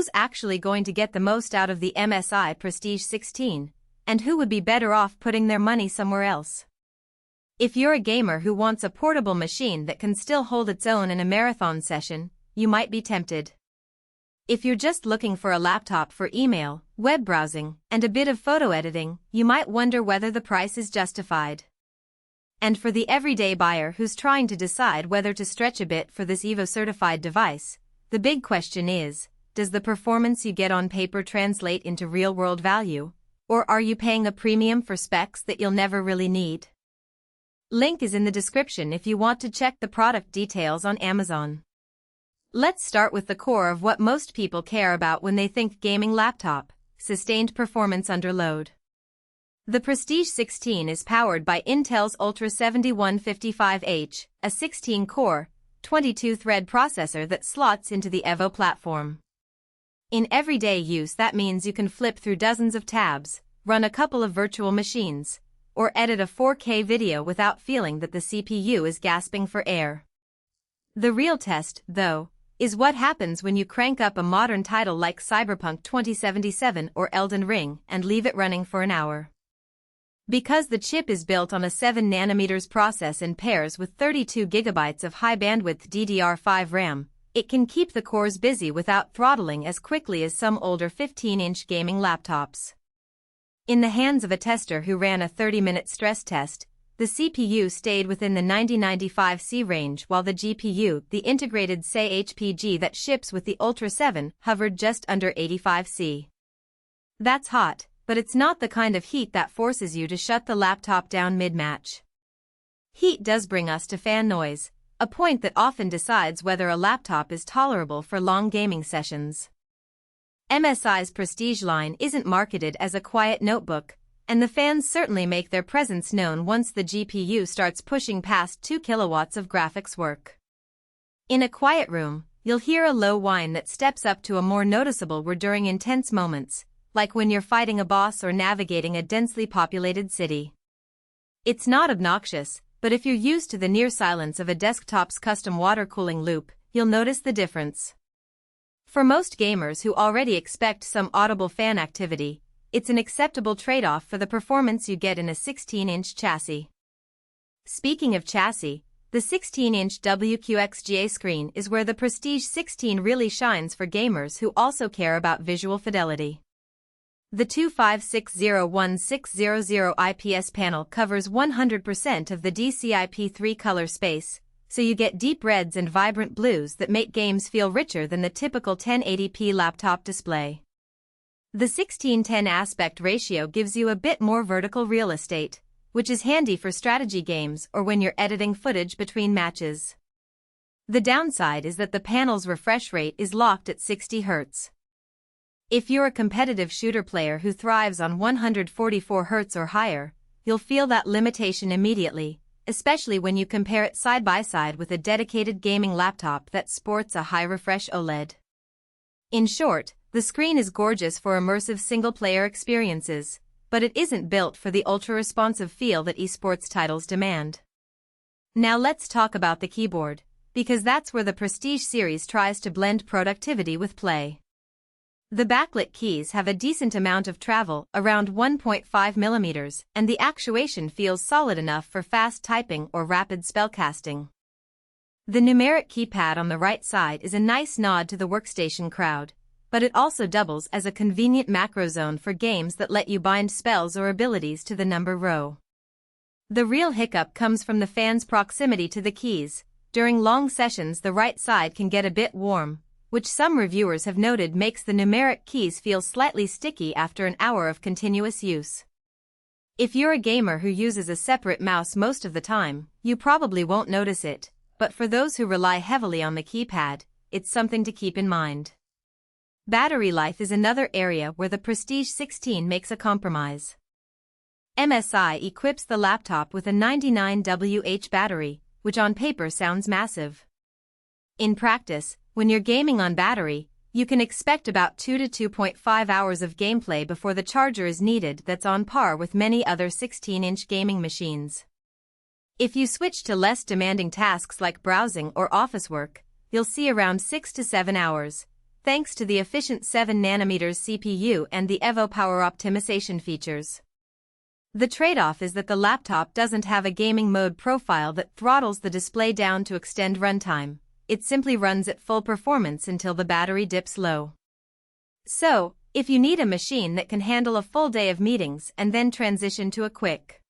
who's actually going to get the most out of the MSI Prestige 16, and who would be better off putting their money somewhere else. If you're a gamer who wants a portable machine that can still hold its own in a marathon session, you might be tempted. If you're just looking for a laptop for email, web browsing, and a bit of photo editing, you might wonder whether the price is justified. And for the everyday buyer who's trying to decide whether to stretch a bit for this Evo-certified device, the big question is, does the performance you get on paper translate into real-world value, or are you paying a premium for specs that you'll never really need? Link is in the description if you want to check the product details on Amazon. Let's start with the core of what most people care about when they think gaming laptop: sustained performance under load. The Prestige 16 is powered by Intel's Ultra 7155H, a 16-core, 22-thread processor that slots into the Evo platform. In everyday use, that means you can flip through dozens of tabs, run a couple of virtual machines, or edit a 4K video without feeling that the CPU is gasping for air. The real test, though, is what happens when you crank up a modern title like Cyberpunk 2077 or Elden Ring and leave it running for an hour. Because the chip is built on a 7nm process and pairs with 32 GB of high-bandwidth DDR5 RAM, it can keep the cores busy without throttling as quickly as some older 15-inch gaming laptops. In the hands of a tester who ran a 30-minute stress test, the CPU stayed within the 90-95C range while the GPU, the integrated SAE HPG that ships with the Ultra 7, hovered just under 85C. That's hot, but it's not the kind of heat that forces you to shut the laptop down mid-match. Heat does bring us to fan noise, a point that often decides whether a laptop is tolerable for long gaming sessions. MSI's Prestige line isn't marketed as a quiet notebook, and the fans certainly make their presence known once the GPU starts pushing past 2 kilowatts of graphics work. In a quiet room, you'll hear a low whine that steps up to a more noticeable whir during intense moments, like when you're fighting a boss or navigating a densely populated city. It's not obnoxious, but if you're used to the near silence of a desktop's custom water cooling loop, you'll notice the difference. For most gamers who already expect some audible fan activity, it's an acceptable trade-off for the performance you get in a 16-inch chassis. Speaking of chassis, the 16-inch WQXGA screen is where the Prestige 16 really shines for gamers who also care about visual fidelity. The 25601600 IPS panel covers 100% of the DCI-P3 color space, so you get deep reds and vibrant blues that make games feel richer than the typical 1080p laptop display. The 16:10 aspect ratio gives you a bit more vertical real estate, which is handy for strategy games or when you're editing footage between matches. The downside is that the panel's refresh rate is locked at 60 Hz. If you're a competitive shooter player who thrives on 144 Hz or higher, you'll feel that limitation immediately, especially when you compare it side by side with a dedicated gaming laptop that sports a high-refresh OLED. In short, the screen is gorgeous for immersive single-player experiences, but it isn't built for the ultra-responsive feel that esports titles demand. Now let's talk about the keyboard, because that's where the Prestige series tries to blend productivity with play. The backlit keys have a decent amount of travel, around 1.5 mm, and the actuation feels solid enough for fast typing or rapid spellcasting. The numeric keypad on the right side is a nice nod to the workstation crowd, but it also doubles as a convenient macro zone for games that let you bind spells or abilities to the number row. The real hiccup comes from the fan's proximity to the keys. During long sessions, the right side can get a bit warm, which some reviewers have noted makes the numeric keys feel slightly sticky after an hour of continuous use. If you're a gamer who uses a separate mouse most of the time, you probably won't notice it, but for those who rely heavily on the keypad, it's something to keep in mind. Battery life is another area where the Prestige 16 makes a compromise. MSI equips the laptop with a 99 Wh battery, which on paper sounds massive. In practice, when you're gaming on battery, you can expect about 2 to 2.5 hours of gameplay before the charger is needed. That's on par with many other 16-inch gaming machines. If you switch to less demanding tasks like browsing or office work, you'll see around 6 to 7 hours, thanks to the efficient 7nm CPU and the Evo power optimization features. The trade-off is that the laptop doesn't have a gaming mode profile that throttles the display down to extend runtime. It simply runs at full performance until the battery dips low. So, if you need a machine that can handle a full day of meetings and then transition to a quick